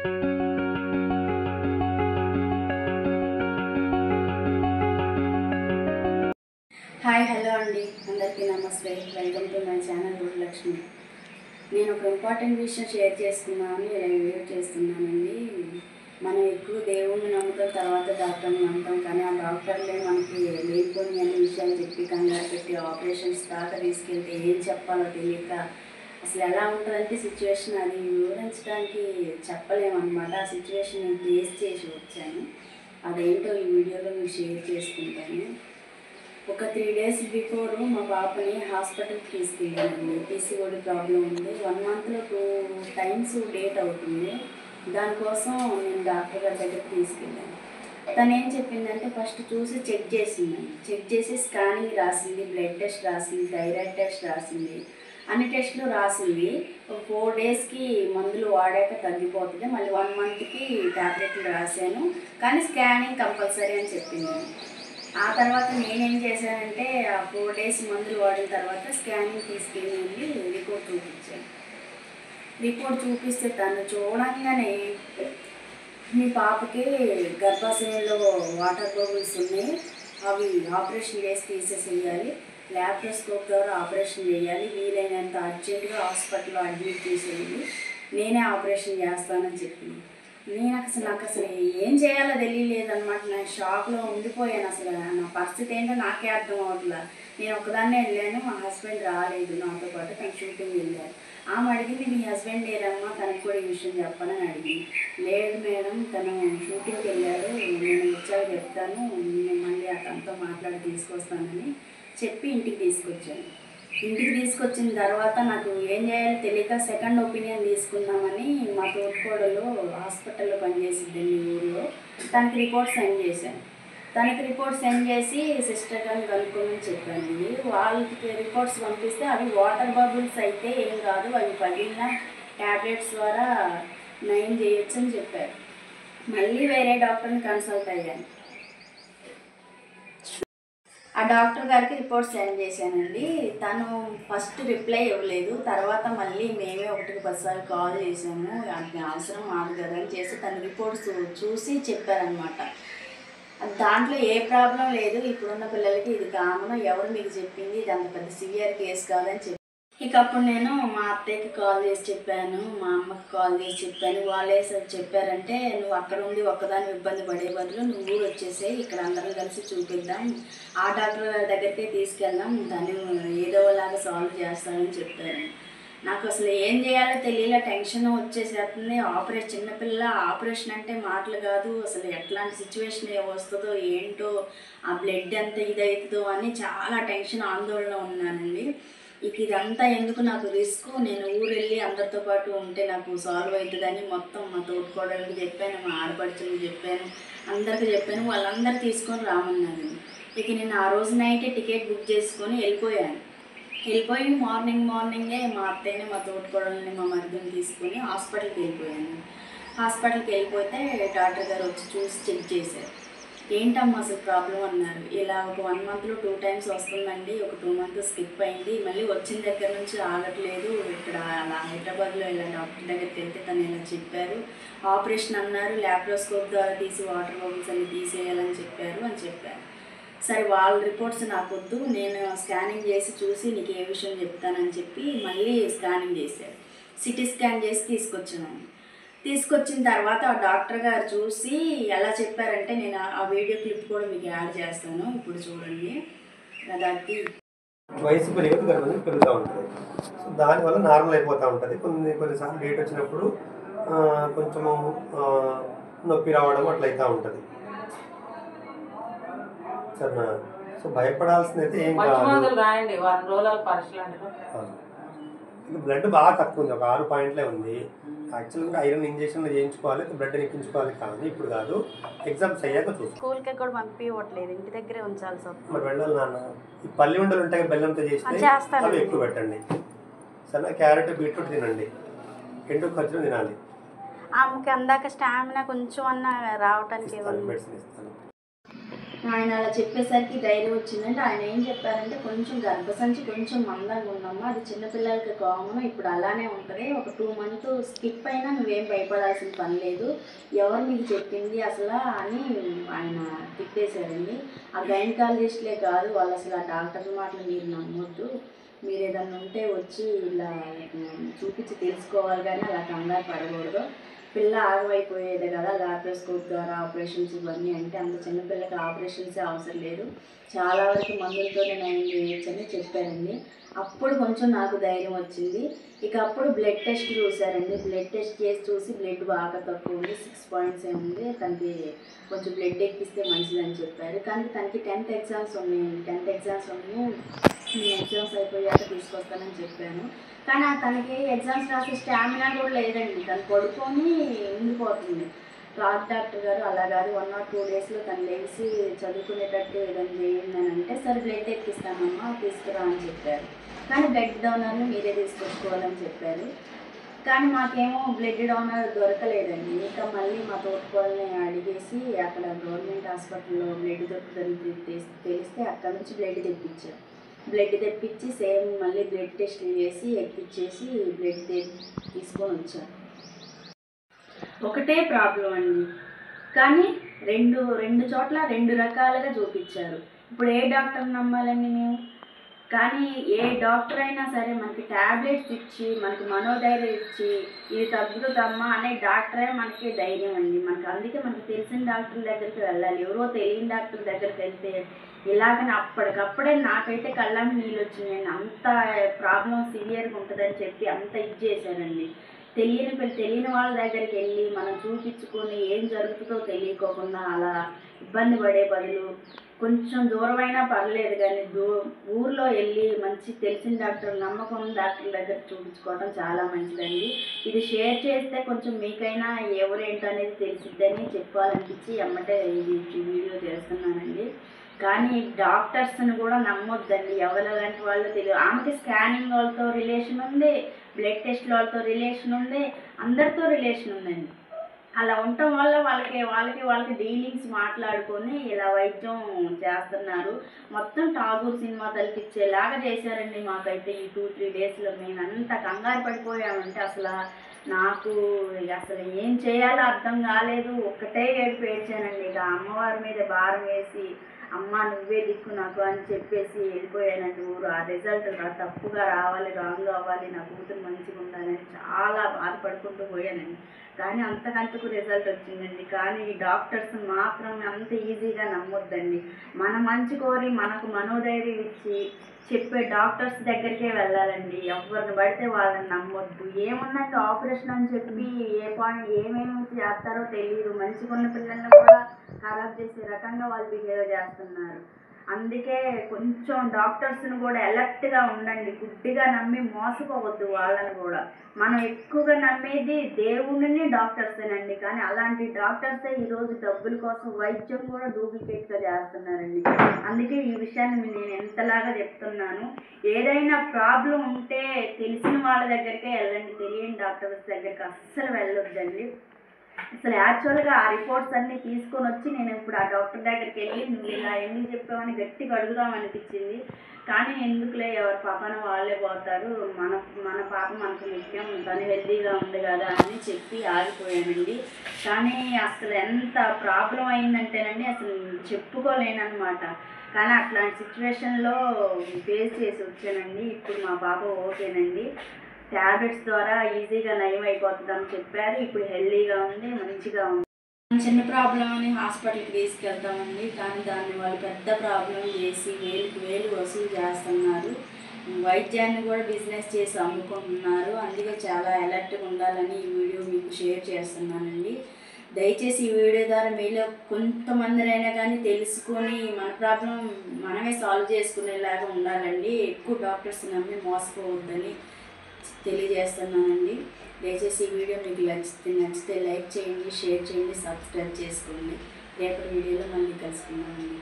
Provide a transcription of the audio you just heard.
Hi hello అండి, అందరికీ నమస్తే. Welcome to my channel Gurulakshmi. నేను ఒక ఇంపార్టెంట్ విషయం షేర్ చేసుకున్నాను, ఇలా వీడియో చేస్తున్నానండి. మనం ఎక్కువ దేవుణ్ణి నమ్ముతాం, తర్వాత డాక్టర్ని నమ్ముతాం. కానీ ఆ డాక్టర్లే మనకి లేనిపోని అన్ని విషయాలు చెప్పి కంగారు పెట్టి ఆపరేషన్స్ దాకా తీసుకెళ్తే ఏం చెప్పాలో తెలియక అసలు ఎలా ఉంటుందంటే సిచ్యువేషన్ అది వివరించడానికి చెప్పలేమన్నమాట. ఆ సిచ్యువేషన్ నేను ఫేస్ చేసి వచ్చాను. అదేంటో ఈ వీడియోలో మీకు షేర్ చేసుకుంటాను. ఒక 3 days బిఫోర్ మా పాపని హాస్పిటల్కి తీసుకెళ్ళానండి. పీసీఓడి ప్రాబ్లం ఉంది. 1 monthలో 2 times డేట్ అవుతుంది. దానికోసం నేను డాక్టర్ గారి దగ్గరికి తీసుకెళ్ళాను. తను ఏం చెప్పిందంటే ఫస్ట్ చూసి చెక్ చేసిందండి. చెక్ చేసి స్కానింగ్ రాసింది, బ్లడ్ టెస్ట్ రాసింది, థైరాయిడ్ టెస్ట్ రాసింది, అన్ని టెస్టులు రాసింది. ఒక 4 daysకి మందులు వాడాక తగ్గిపోతుంది, మళ్ళీ 1 monthకి ట్యాబ్లెట్లు రాశాను, కానీ స్కానింగ్ కంపల్సరీ అని చెప్పింది. ఆ తర్వాత నేనేం చేశానంటే ఆ 4 days మందులు వాడిన తర్వాత స్కానింగ్ తీసుకెళ్ళి రిపోర్ట్ చూపించాను. రిపోర్ట్ చూపిస్తే తను చూడంగానే మీ పాపకి గర్భాశయంలో వాటర్ బబుల్స్ ఉన్నాయి, అవి ఆపరేషన్ చేసి తీసేసేయాలి, ల్యాప్రోస్కోప్ ద్వారా ఆపరేషన్ చేయాలి, వీలైనంత అర్జెంటుగా హాస్పిటల్లో అడ్మిట్ చేసేయాలి, నేనే ఆపరేషన్ చేస్తానని చెప్పింది. నాకు అసలు ఏం చేయాలో తెలియలేదన్నమాట. నేను షాక్లో ఉండిపోయాను. అసలు నా పరిస్థితి ఏంటో నాకే అర్థం అవ్వట్లా. నేను ఒకదాన్నే వెళ్ళాను, మా హస్బెండ్ రాలేదు నాతో పాటు, తను షూటింగ్ వెళ్ళారు. ఆమె అడిగింది, మీ హస్బెండ్ లేరమ్మా, తనకు కూడా ఈ విషయం చెప్పాలని అడిగింది. లేదు మేడం, తను షూటింగ్కి వెళ్ళారు, నేను వచ్చాక చెప్తాను, నేను మళ్ళీ తనతో మాట్లాడి తీసుకొస్తానని చెప్పి ఇంటికి తీసుకొచ్చాను. ఇంటికి తీసుకొచ్చిన తర్వాత నాకు ఏం చేయాలో తెలియక సెకండ్ ఒపీనియన్ తీసుకుందామని మా తోటికోడలు హాస్పిటల్లో పనిచేసిద్దండి ఊళ్ళో, తనకి రిపోర్ట్ సెండ్ చేశాను. తనకి రిపోర్ట్ సెండ్ చేసి సిస్టర్ గారిని కనుక్కోమని చెప్పానండి. వాళ్ళకి రిపోర్ట్స్ పంపిస్తే అవి వాటర్ బబుల్స్ అయితే ఏం కాదు, అవి పగిలిన ట్యాబ్లెట్స్ ద్వారా నయం చేయొచ్చు అని చెప్పారు. మళ్ళీ వేరే డాక్టర్ని కన్సల్ట్ అయ్యాను. ఆ డాక్టర్ గారికి రిపోర్ట్ సెండ్ చేశానండి. తను ఫస్ట్ రిప్లై ఇవ్వలేదు. తర్వాత మళ్ళీ మేమే 1-10 సార్లు కాల్ చేసాము, అది అవసరం మాకు కదా అని చేసి తన రిపోర్ట్స్ చూసి చెప్పారనమాట. దాంట్లో ఏ ప్రాబ్లం లేదు, ఇప్పుడున్న పిల్లలకి ఇది కామన్, ఎవరు మీకు చెప్పింది, ఇది అంత పెద్ద సివియర్ కేసు కాదని చెప్పి ఇక అప్పుడు నేను మా అత్తయ్యకి కాల్ చేసి చెప్పాను, మా అమ్మకి కాల్ చేసి చెప్పాను. వాళ్ళే చెప్పారంటే, నువ్వు అక్కడ ఉండి ఒక్కదాని ఇబ్బంది పడే బదులు నువ్వు ఊరు వచ్చేసేయి, ఇక్కడ అందరం కలిసి చూపిద్దాం, ఆ డాక్టర్ గారి దగ్గరికే తీసుకెళ్దాం, దాన్ని ఏదోలాగా సాల్వ్ చేస్తానని చెప్పారు. నాకు అసలు ఏం చేయాలో తెలియలే, టెన్షన్ వచ్చేసేస్తుంది. చిన్నపిల్ల ఆపరేషన్ అంటే మాటలు కాదు, అసలు ఎట్లాంటి సిచ్యువేషన్ వస్తుందో ఏంటో, ఆ బ్లడ్ ఎంత ఇదవుతుందో అని చాలా టెన్షన్ ఆందోళన ఉన్నానండి. ఇక ఇదంతా ఎందుకు, నాకు రిస్క్, నేను ఊరు వెళ్ళి అందరితో పాటు ఉంటే నాకు సాల్వ్ అవుతుందని మొత్తం మా తోటికోడళ్ళకి చెప్పాను, మా ఆడపడుచులకు చెప్పాను, అందరికీ చెప్పాను. వాళ్ళందరూ తీసుకొని రామన్నాను. ఇక నేను ఆ రోజు నైటే టికెట్ బుక్ చేసుకొని వెళ్ళిపోయి మార్నింగే మా అత్తయ్యని, మా తోటికోడల్ని, మా మరిదిని తీసుకొని హాస్పిటల్కి వెళ్ళిపోయాను. హాస్పిటల్కి వెళ్ళిపోతే డాక్టర్ గారు వచ్చి చూసి చెక్ చేశారు. ఏంటమ్మా అసలు ప్రాబ్లం అన్నారు. ఇలా ఒక 1 monthలో 2 times వస్తుందండి, ఒక 2 months స్కిప్ అయింది, మళ్ళీ వచ్చిన దగ్గర నుంచి ఆగట్లేదు, ఇక్కడ అలా హైదరాబాద్లో ఇలా డాక్టర్ దగ్గరికి వెళ్తే తను ఇలా చెప్పారు, ఆపరేషన్ అన్నారు, ల్యాప్రోస్కోప్ ద్వారా తీసి వాటర్ బబుల్స్ అన్ని తీసేయాలని చెప్పారు. సరే, వాళ్ళ రిపోర్ట్స్ నాకు వద్దు, నేను స్కానింగ్ చేసి చూసి నీకు ఏ విషయం చెప్తానని చెప్పి మళ్ళీ స్కానింగ్ చేశారు. సిటీ స్కాన్ చేసి తీసుకొచ్చిన తర్వాత ఆ డాక్టర్ గారు చూసి ఎలా చెప్పారంటే, నేను ఆ వీడియో క్లిప్ కూడా మీకు యాడ్ చేస్తాను, ఇప్పుడు చూడండి. దానికి వయసు పెరుగుతూ ఉంటుంది, సో దానివల్ల నార్మల్ అయిపోతూ ఉంటుంది. కొన్నిసార్లు డేట్ వచ్చినప్పుడు కొంచెము నొప్పి రావడం అట్లా అవుతూ ఉంటుంది. సరేనా? సో భయపడాల్సింది అయితే ఏం కాదు. బ్లడ్ బాగా తక్కువ ఉంది, ఒక 6 పాయింట్లే ఉంది. యాక్చువల్గా ఐరన్ ఇంజెక్షన్ చేయించుకోవాలి, బ్లడ్ ఎక్కించుకోవాలి, కానీ ఇప్పుడు కాదు, ఎగ్జామ్స్ అయ్యాక చూసి. స్కూల్కి కూడా పంపించట్లేదు, ఇంటి దగ్గరే ఉంచాల్సి వస్తుంది. మరి వెళ్ళాలి నాన్న. ఈ పల్లి ఉండలు ఉంటాయి, బెల్లంతో చేసి అవి ఎక్కువ పెట్టండి. సరే, క్యారెట్ బీట్రూట్ తినండి, ఎండు ఖర్చులు తినాలి. ఆమెకి అందాక స్టామినా కొంచెం అన్నా రావటానికి మెడిసిన్ ఇస్తాను. ఆయన అలా చెప్పేసరికి ధైర్యం వచ్చిందంటే ఆయన ఏం చెప్పారంటే కొంచెం గర్భసంచి కొంచెం మందంగా ఉన్నాము, అది చిన్నపిల్లలకి కామన్, ఇప్పుడు అలానే ఉంటుంది, ఒక 2 months స్కిప్ అయినా నువ్వేం భయపడాల్సిన పని లేదు, ఎవరు మీకు చెప్పింది అసలు అని ఆయన తిప్పేశారండి. ఆ గైనకాలజిస్ట్లే కాదు వాళ్ళు అసలు ఆ డాక్టర్ మాటలు మీరు నమ్మొద్దు, మీరు ఏదన్నా ఉంటే వచ్చి ఇలా చూపించి తెలుసుకోవాలి కానీ అలా కంగారు పడకూడదు, పిల్ల ఆగమైపోయేది కదా లాప్రోస్కోప్ ద్వారా ఆపరేషన్స్ ఇవన్నీ అంటే అంత చిన్నపిల్లకి ఆపరేషన్సే అవసరం లేదు, చాలా వరకు మందులతోనే నయం చేయొచ్చు అని చెప్పారండి. అప్పుడు కొంచెం నాకు ధైర్యం వచ్చింది. ఇక అప్పుడు బ్లడ్ టెస్ట్ చూసారండి, బ్లడ్ టెస్ట్ చేసి చూసి బ్లడ్ బాగా తక్కువ ఉంది, 6 points ఉంది, తనకి కొంచెం బ్లడ్ ఎక్కిస్తే మంచిదని చెప్పారు. కానీ తనకి 10th exams ఉన్నాయండి, 10th exams ఉన్నాయి, నేను ఎగ్జామ్స్ అయిపోయాక తీసుకొస్తానని చెప్పాను. కానీ తనకి ఎగ్జామ్స్ రాసే స్టామినా కూడా లేదండి, తను పడుకొని ఉండిపోతుంది. డాక్టర్ గారు అలా కాదు 1 or 2 daysలో తను లేచి చదువుకునేటట్టు ఏదైనా చేయండి అని అంటే సరే బ్లడ్ ఎక్కిస్తానమ్మా తీసుకురా అని చెప్పారు. కానీ బ్లడ్ డోనర్ని మీరే తీసుకొచ్చుకోవాలని చెప్పారు. కానీ మాకేమో బ్లడ్ డోనర్ దొరకలేదండి. ఇంకా మళ్ళీ మా తోటకోళ్ళని అడిగేసి అక్కడ గవర్నమెంట్ హాస్పిటల్లో బ్లడ్ దొరుకుతుందని తెలిస్తే అక్కడ నుంచి బ్లడ్ తెప్పించారు. బ్లడ్ తెప్పించి సేమ్ మళ్ళీ బ్లడ్ టెస్ట్లు చేసి ఎక్కిచ్చేసి బ్లడ్ తీసుకొని వచ్చారు. ఒకటే ప్రాబ్లం అండి, కానీ రెండు చోట్ల 2 రకాలుగా చూపించారు. ఇప్పుడు ఏ డాక్టర్ నమ్మాలండి మేము? కానీ ఏ డాక్టర్ అయినా సరే మనకి ట్యాబ్లెట్స్ ఇచ్చి మనకి మనోధైర్యం ఇచ్చి ఇది తగ్గుతుందమ్మా అనే డాక్టరే మనకి ధైర్యం అండి. అందుకే మనకి తెలిసిన డాక్టర్ దగ్గరికి వెళ్ళాలి. ఎవరో తెలియని డాక్టర్ దగ్గరికి వెళ్తే ఇలాగని అప్పటికప్పుడే నాకైతే కళ్ళని నీళ్ళు వచ్చినాయండి. అంత ప్రాబ్లం సివియర్గా ఉంటుందని చెప్పి అంత ఇది చేశారండి. తెలియని వాళ్ళ దగ్గరికి వెళ్ళి మనం చూపించుకొని ఏం జరుగుతుందో తెలియకోకుండా అలా ఇబ్బంది పడే బదులు కొంచెం దూరమైనా పర్లేదు కానీ ఊర్లో వెళ్ళి మంచి తెలిసిన డాక్టర్ నమ్మకం డాక్టర్ దగ్గర చూపించుకోవడం చాలా మంచిదండి. ఇది షేర్ చేస్తే కొంచెం మీకైనా ఎవరేంటనేది తెలిసిద్దని చెప్పాలనిపించి ఎమ్మటే ఇది వీడియో చేస్తున్నానండి. కానీ డాక్టర్స్ని కూడా నమ్మొద్దండి, ఎవరెలాంటి వాళ్ళు తెలియదు. ఆమెకి స్కానింగ్ వాళ్ళతో రిలేషన్ ఉంది, బ్లడ్ టెస్ట్ వాళ్ళతో రిలేషన్ ఉంది, అందరితో రిలేషన్ ఉందండి. అలా ఉండటం వల్ల వాళ్ళకి డీలింగ్స్ మాట్లాడుకొని ఇలా వైద్యం చేస్తున్నారు. మొత్తం ఠాగూర్ సినిమా తలపిచ్చేలాగా చేశారండి. మాకైతే ఈ 2-3 daysలో మేము అంత కంగారు పడిపోయామంటే నాకు అసలు ఏం చేయాలో అర్థం కాలేదు. ఒక్కటే ఏడుపు ఏడ్చానండి. ఇక అమ్మవారి మీద భారం వేసి అమ్మ నువ్వే దిక్కు నాకు అని చెప్పేసి వెళ్ళిపోయానండి ఊరు. ఆ రిజల్ట్ తప్పుగా రావాలి, రాంగ్ అవ్వాలి, నా కూతురు మంచిగా ఉండాలని చాలా బాధపడుకుంటూ పోయానండి. కానీ అంతకంతకు రిజల్ట్ వచ్చిందండి. కానీ ఈ డాక్టర్స్ మాత్రం అంత ఈజీగా నమ్మొద్దండి. మన మంచి కోరి మనకు మనోధైర్యం ఇచ్చి చెప్పే డాక్టర్స్ దగ్గరికే వెళ్ళాలండి. ఎవరిని పడితే వాళ్ళని నమ్మొద్దు. ఏముందంటే ఆపరేషన్ అని చెప్పి ఏమేమి చేస్తారో తెలియదు. మంచిగా ఉన్న పిల్లల్ని కూడా ఖరాబ్ చేసే రకంగా వాళ్ళు బిహేవ్ చేస్తున్నారు. అందుకే కొంచెం డాక్టర్స్ని కూడా అలర్ట్గా ఉండండి. గుడ్డిగా నమ్మి మోసపోవద్దు వాళ్ళని కూడా. మనం ఎక్కువగా నమ్మేది దేవుడిని డాక్టర్సేనండి. కానీ అలాంటి డాక్టర్సే ఈరోజు డబ్బుల కోసం వైద్యం కూడా డూప్లికేట్గా చేస్తున్నారండి. అందుకే ఈ విషయాన్ని నేను ఎంతలాగా చెప్తున్నాను. ఏదైనా ప్రాబ్లం ఉంటే తెలిసిన వాళ్ళ దగ్గరికే వెళ్ళండి, తెలియని డాక్టర్స్ దగ్గరికి అస్సలు వెళ్ళొద్దండి. అసలు యాక్చువల్గా ఆ రిపోర్ట్స్ అన్నీ తీసుకొని వచ్చి నేను ఇప్పుడు ఆ డాక్టర్ దగ్గరికి వెళ్ళి నువ్వు ఇలా ఎందుకు చెప్పావని గట్టిగా అడుగుదామనిపించింది. కానీ ఎందుకులే, ఎవరి పాపన వాళ్ళే పోతారు, మన పాప మనకు ముఖ్యం, తను హెల్తీగా ఉంది కదా అని చెప్పి ఆగిపోయానండి. కానీ అసలు ఎంత ప్రాబ్లం అయిందంటేనండి అసలు చెప్పుకోలేనమాట. కానీ అట్లాంటి సిచ్యువేషన్లో ఫేస్ చేసి వచ్చానండి. ఇప్పుడు మా పాప ఓకేనండి, ట్యాబ్లెట్స్ ద్వారా ఈజీగా నయం అయిపోతుందని చెప్పారు. ఇప్పుడు హెల్తీగా ఉంది, మంచిగా ఉంది. చిన్న ప్రాబ్లం అని హాస్పిటల్కి తీసుకెళ్తామండి, కానీ దాన్ని వాళ్ళు పెద్ద ప్రాబ్లం చేసి వేలు వసూలు చేస్తున్నారు. వైద్యాన్ని కూడా బిజినెస్ చేసి అమ్ముకుంటున్నారు. అందుకే చాలా అలర్ట్గా ఉండాలని ఈ వీడియో మీకు షేర్ చేస్తున్నానండి. దయచేసి ఈ వీడియో ద్వారా మీలో కొంతమందినైనా కానీ తెలుసుకొని మన ప్రాబ్లం మనమే సాల్వ్ చేసుకునేలాగా ఉండాలండి. ఎక్కువ డాక్టర్స్ నమ్మి మోసపోవద్దని తెలియజేస్తున్నానండి. దయచేసి ఈ వీడియో మీకు నచ్చితే లైక్ చేయండి, షేర్ చేయండి, సబ్స్క్రైబ్ చేసుకోండి. రేపటి వీడియోలో మళ్ళీ కలుసుకుందామండి.